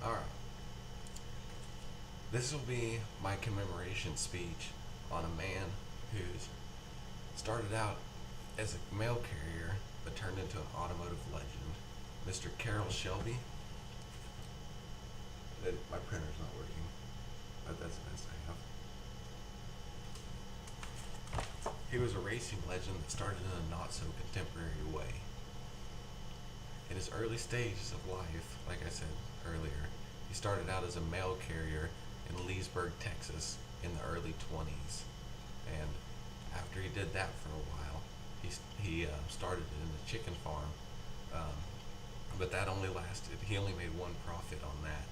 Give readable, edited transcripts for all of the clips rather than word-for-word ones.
Alright, this will be my commemoration speech on a man who's started out as a mail carrier but turned into an automotive legend, Mr. Carroll Shelby. My printer's not working, but that's the best I have. He was a racing legend that started in a not so contemporary way. In his early stages of life, like I said earlier, he started out as a mail carrier in Leesburg, Texas in the early 20s. And after he did that for a while, he started in a chicken farm. But that only lasted, he only made one profit on that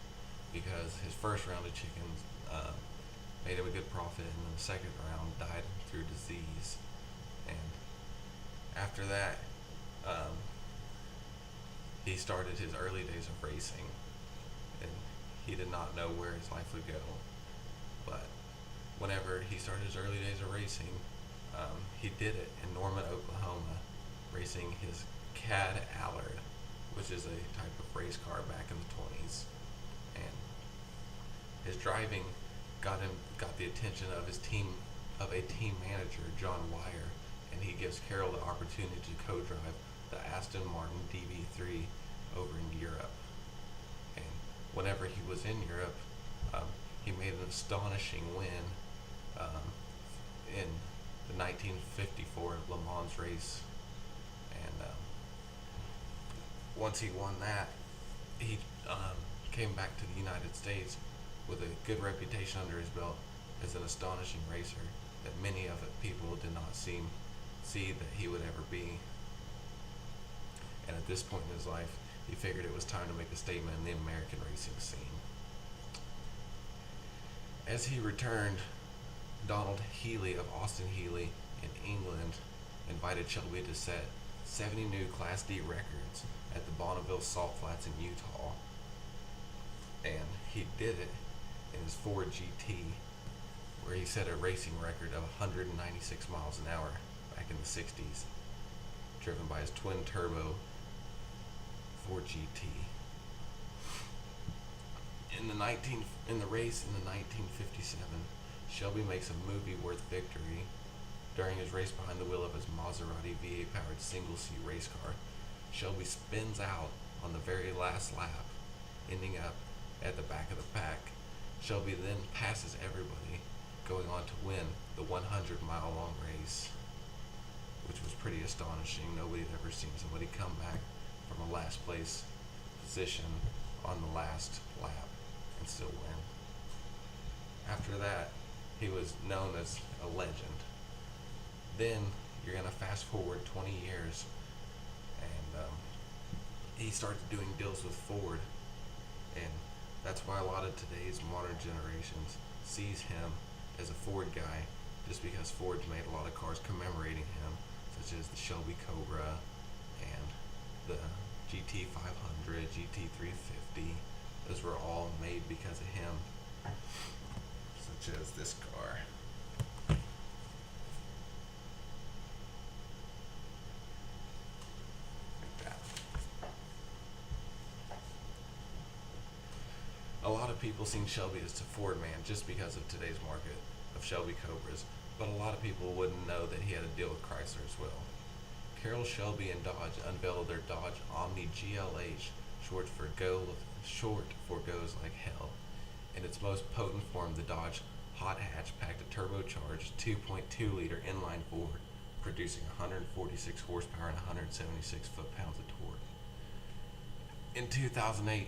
because his first round of chickens made him a good profit, and then the second round died through disease. And after that, he started his early days of racing, and he did not know where his life would go. But whenever he started his early days of racing, he did it in Norman, Oklahoma, racing his Cad Allard, which is a type of race car back in the 20s. And his driving got the attention of a team manager, John Wire, and he gives Carroll the opportunity to co-drive the Aston Martin DB3 over in Europe. And whenever he was in Europe, he made an astonishing win in the 1954 Le Mans race. And once he won that, he came back to the United States with a good reputation under his belt as an astonishing racer that many of people did not see that he would ever be. And at this point in his life, he figured it was time to make a statement in the American racing scene. As he returned, Donald Healy of Austin Healy in England invited Shelby to set 70 new Class D records at the Bonneville Salt Flats in Utah. And he did it in his Ford GT, where he set a racing record of 196 miles an hour back in the 60s, driven by his twin turbo Ford GT. In the race in the 1957, Shelby makes a movie-worth victory during his race behind the wheel of his Maserati V8-powered single-seat race car. Shelby spins out on the very last lap, ending up at the back of the pack. Shelby then passes everybody, going on to win the 100-mile-long race, which was pretty astonishing. Nobody had ever seen somebody come back from a last place position on the last lap and still win. After that, he was known as a legend. Then you're going to fast forward 20 years, and he started doing deals with Ford, and that's why a lot of today's modern generations sees him as a Ford guy, just because Ford's made a lot of cars commemorating him, such as the Shelby Cobra and the GT500, GT350. Those were all made because of him, such as this car. Like that. A lot of people seen Shelby as a Ford man just because of today's market of Shelby Cobras, but a lot of people wouldn't know that he had a deal with Chrysler as well. Carroll Shelby and Dodge unveiled their Dodge Omni GLH, short for goes like hell. In its most potent form, the Dodge Hot Hatch packed a turbocharged 2.2-liter inline four, producing 146 horsepower and 176 foot-pounds of torque. In 2008,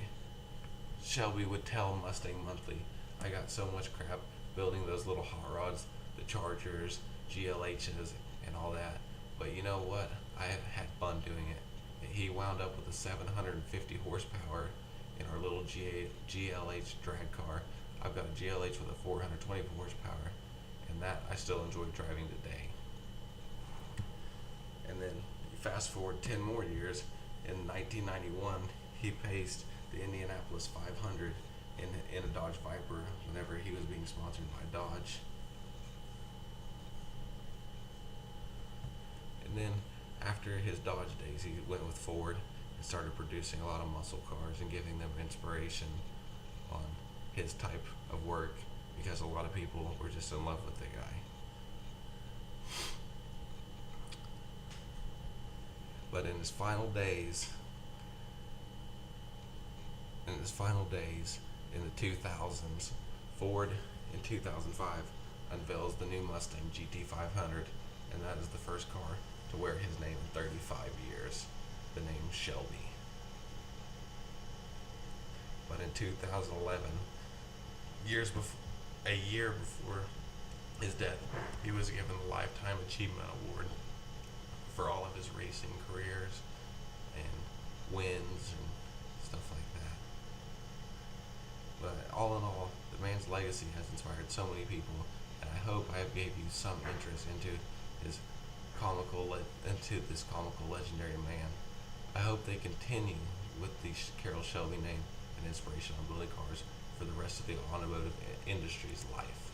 Shelby would tell Mustang Monthly, "I got so much crap building those little hot rods, the Chargers, GLHs, and all that. But you know what? I have had fun doing it." He wound up with a 750 horsepower in our little GLH drag car. I've got a GLH with a 420 horsepower, and that I still enjoy driving today. And then fast forward 10 more years, in 1991, he paced the Indianapolis 500 in a Dodge Viper whenever he was being sponsored by Dodge. And then after his Dodge days, he went with Ford and started producing a lot of muscle cars and giving them inspiration on his type of work because a lot of people were just in love with the guy. But in his final days, in the 2000s, Ford in 2005 unveils the new Mustang GT500, and that is the first car to wear his name in 35 years, the name Shelby. But in 2011, a year before his death, he was given the Lifetime Achievement Award for all of his racing careers and wins and stuff like that. But all in all, the man's legacy has inspired so many people, and I hope I have gave you some interest into this comical legendary man. I hope they continue with the Carroll Shelby name and inspiration on building cars for the rest of the automotive industry's life.